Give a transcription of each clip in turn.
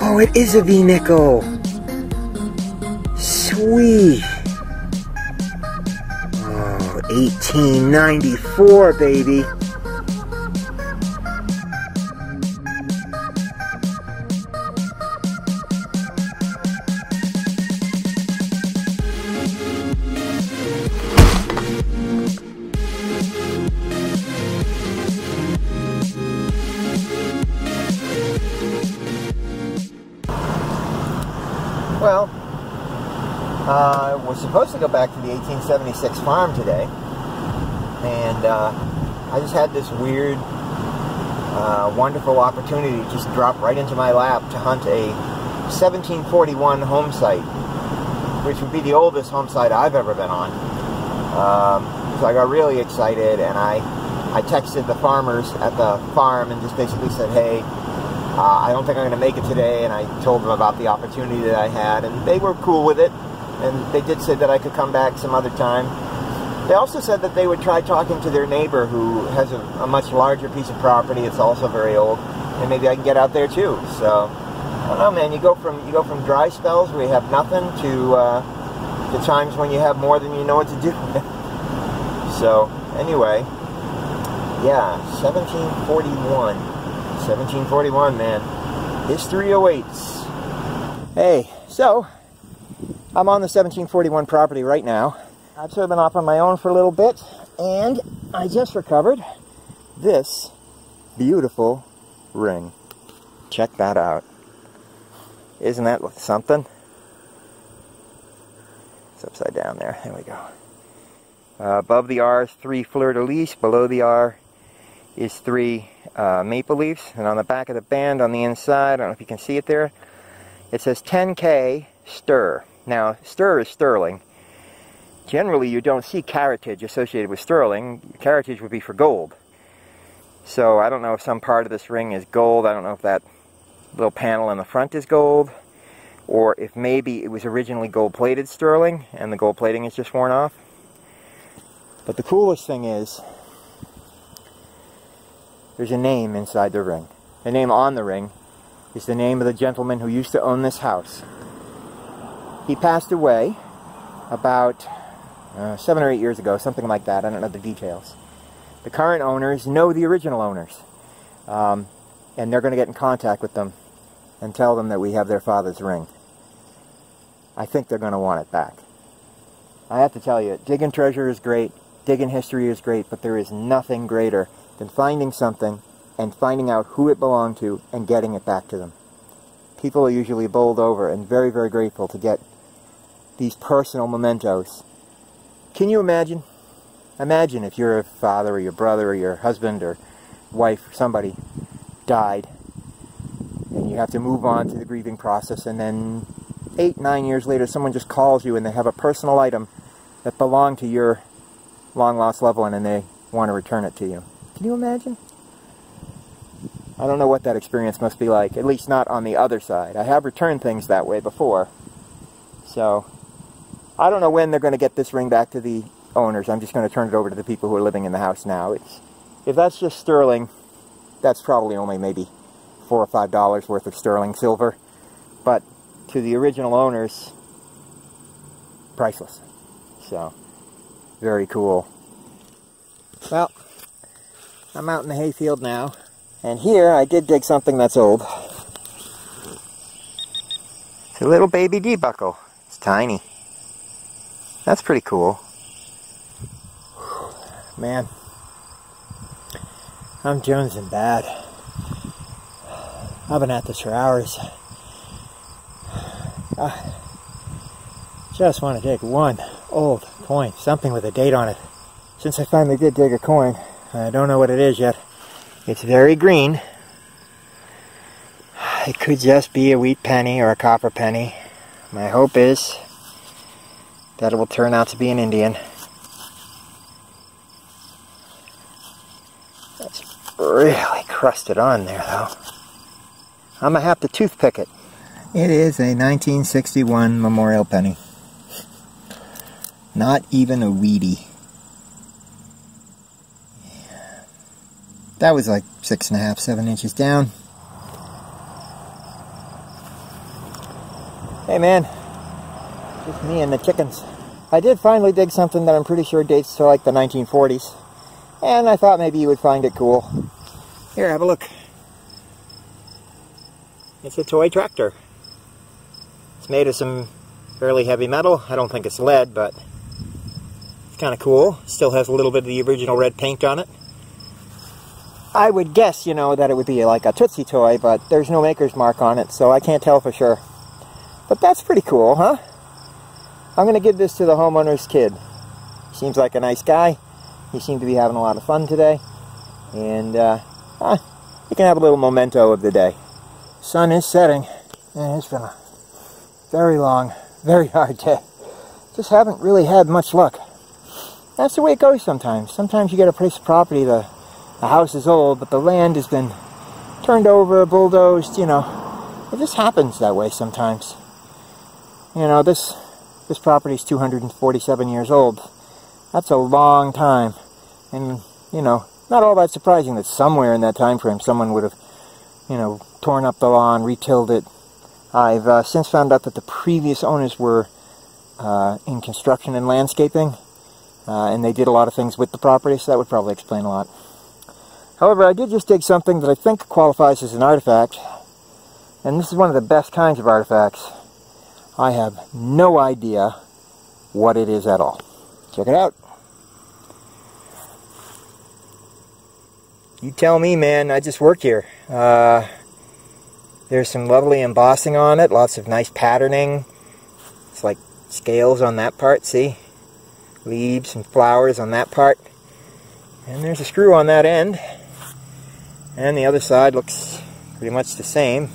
Oh, it is a V-nickel. Sweet. Oh, 1894, baby. Well, I was supposed to go back to the 1876 farm today, and I just had this weird, wonderful opportunity to just drop right into my lap to hunt a 1741 home site, which would be the oldest home site I've ever been on. So I got really excited, and I texted the farmers at the farm and just basically said, hey, I don't think I'm going to make it today, and I told them about the opportunity that I had, and they were cool with it, and they did say that I could come back some other time. They also said that they would try talking to their neighbor who has a much larger piece of property. It's also very old, and maybe I can get out there too. So I don't know, man. You go from dry spells where you have nothing to times when you have more than you know what to do with. So anyway, yeah, 1741. 1741, man. History awaits. Hey, so I'm on the 1741 property right now. I've sort of been off on my own for a little bit, and I just recovered this beautiful ring. Check that out. Isn't that something? It's upside down there. There we go. Above the R is 3 fleur-de-lis. Below the R is 3 maple leaves, and on the back of the band on the inside, I don't know if you can see it there, it says 10K stir. Now, stir is sterling. Generally, you don't see caratage associated with sterling. Caratage would be for gold. So I don't know if some part of this ring is gold. I don't know if that little panel in the front is gold, or if maybe it was originally gold-plated sterling and the gold plating is just worn off. But the coolest thing is, there's a name inside the ring. The name on the ring is the name of the gentleman who used to own this house. He passed away about 7 or 8 years ago, something like that. I don't know the details. The current owners know the original owners, and they're going to get in contact with them and tell them that we have their father's ring. I think they're going to want it back. I have to tell you, digging treasure is great, digging history is great, but there is nothing greater than finding something and finding out who it belonged to and getting it back to them. People are usually bowled over and very, very grateful to get these personal mementos. Can you imagine? Imagine if your father or your brother or your husband or wife or somebody died and you have to move on to the grieving process, and then 8, 9 years later someone just calls you and they have a personal item that belonged to your long-lost loved one and they want to return it to you. Can you imagine? I don't know what that experience must be like, at least not on the other side. I have returned things that way before. So, I don't know when they're going to get this ring back to the owners. I'm just going to turn it over to the people who are living in the house now. If that's just sterling, that's probably only maybe $4 or $5 worth of sterling silver. But to the original owners, priceless. So, very cool. Well, I'm out in the hayfield now, and here I did dig something that's old. It's a little baby D-buckle. It's tiny. That's pretty cool. Man, I'm jonesing bad. I've been at this for hours. Just want to dig one old coin, something with a date on it. Since I finally did dig a coin, I don't know what it is yet. It's very green. It could just be a wheat penny or a copper penny. My hope is that it will turn out to be an Indian. That's really crusted on there, though. I'm going to have to toothpick it. It is a 1961 memorial penny. Not even a weedy. That was like 6.5, 7 inches down. Hey man, just me and the chickens. I did finally dig something that I'm pretty sure dates to like the 1940s. And I thought maybe you would find it cool. Here, have a look. It's a toy tractor. It's made of some fairly heavy metal. I don't think it's lead, but it's kind of cool. Still has a little bit of the original red paint on it. I would guess, you know, that it would be like a Tootsie toy, but there's no maker's mark on it, so I can't tell for sure. But that's pretty cool, huh? I'm going to give this to the homeowner's kid. Seems like a nice guy. He seemed to be having a lot of fun today. And, you can have a little memento of the day. Sun is setting, and it's been a very long, very hard day. Just haven't really had much luck. That's the way it goes sometimes. Sometimes you get a piece of property, the house is old, but the land has been turned over, bulldozed, you know. It just happens that way sometimes. You know, this property is 247 years old. That's a long time. And, you know, not all that surprising that somewhere in that time frame someone would have, you know, torn up the lawn, retilled it. I've since found out that the previous owners were in construction and landscaping, and they did a lot of things with the property, so that would probably explain a lot. However, I did just dig something that I think qualifies as an artifact, and this is one of the best kinds of artifacts. I have no idea what it is at all. Check it out. You tell me, man, I just work here. There's some lovely embossing on it, lots of nice patterning. It's like scales on that part, see? Leaves and flowers on that part. And there's a screw on that end. And the other side looks pretty much the same.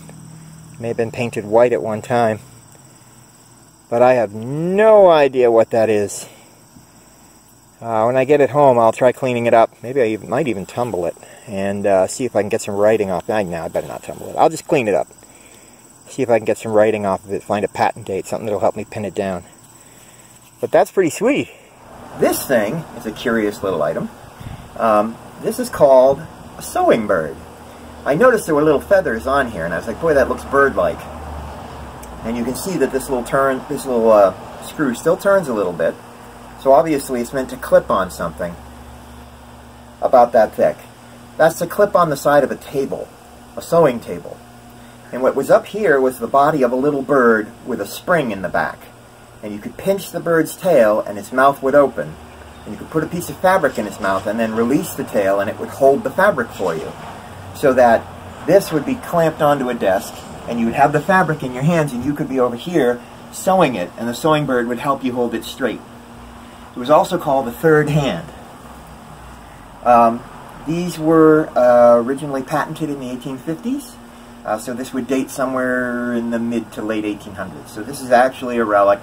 May have been painted white at one time. But I have no idea what that is. When I get it home, I'll try cleaning it up. Maybe I might even tumble it and see if I can get some writing off. No, I better not tumble it. I'll just clean it up. See if I can get some writing off of it, find a patent date, something that'll help me pin it down. But that's pretty sweet. This thing is a curious little item. This is called a sewing bird. I noticed there were little feathers on here, and I was like, boy, that looks bird-like. And you can see that this little screw still turns a little bit. So obviously it's meant to clip on something about that thick. That's to clip on the side of a table, a sewing table. And what was up here was the body of a little bird with a spring in the back. And you could pinch the bird's tail and its mouth would open. And you could put a piece of fabric in its mouth and then release the tail and it would hold the fabric for you. So that this would be clamped onto a desk and you would have the fabric in your hands and you could be over here sewing it and the sewing bird would help you hold it straight. It was also called the third hand. These were originally patented in the 1850s. So this would date somewhere in the mid to late 1800s. So this is actually a relic,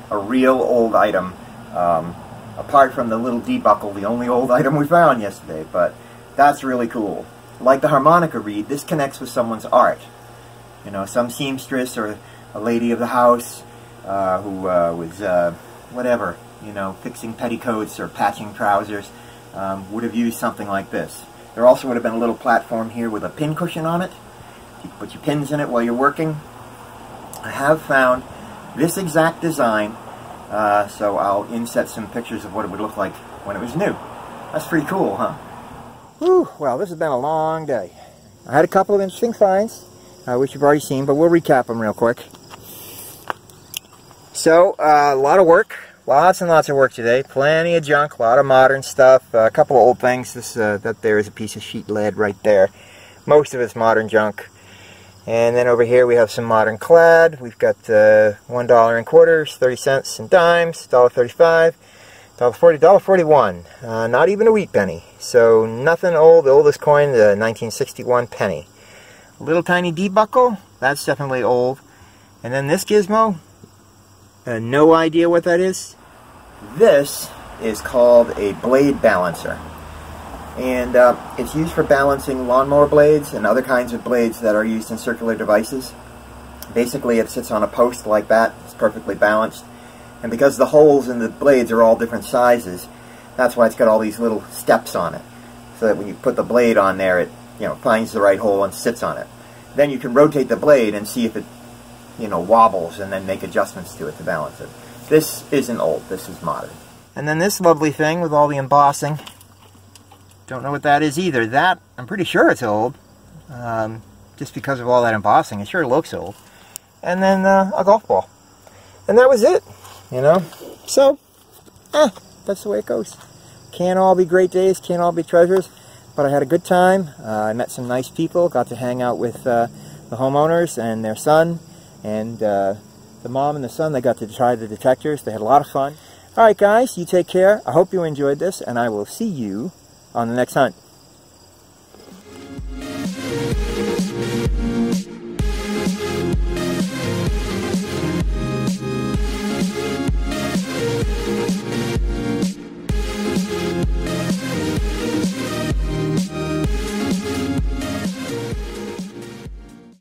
a real old item, apart from the little D-buckle, the only old item we found yesterday. But that's really cool. Like the harmonica reed, this connects with someone's art. You know, some seamstress or a lady of the house who was, whatever, you know, fixing petticoats or patching trousers, would have used something like this. There also would have been a little platform here with a pin cushion on it. You put your pins in it while you're working. I have found this exact design, so I'll inset some pictures of what it would look like when it was new. That's pretty cool, huh? Whew, well, this has been a long day. I had a couple of interesting finds, which you've already seen, but we'll recap them real quick. So, a lot of work. Lots and lots of work today. Plenty of junk, a lot of modern stuff, a couple of old things. This that there is a piece of sheet lead right there. Most of it's modern junk. And then over here we have some modern clad. We've got $1 in quarters, 30 cents in dimes, $1.35, $1.40, $1.41. Not even a wheat penny. So nothing old. The oldest coin, the 1961 penny. Little tiny D buckle, that's definitely old. And then this gizmo, no idea what that is. This is called a blade balancer. And it's used for balancing lawnmower blades and other kinds of blades that are used in circular devices. Basically, it sits on a post like that. It's perfectly balanced. And because the holes in the blades are all different sizes, that's why it's got all these little steps on it. So that when you put the blade on there, it finds the right hole and sits on it. Then you can rotate the blade and see if it wobbles, and then make adjustments to it to balance it. This isn't old. This is modern. And then this lovely thing with all the embossing. Don't know what that is either. That, I'm pretty sure it's old. Just because of all that embossing. It sure looks old. And then a golf ball. And that was it. So, that's the way it goes. Can't all be great days, can't all be treasures. But I had a good time. I met some nice people. Got to hang out with the homeowners and their son. And the mom and the son, they got to try the detectors. They had a lot of fun. Alright guys, you take care. I hope you enjoyed this. And I will see you on the next hunt.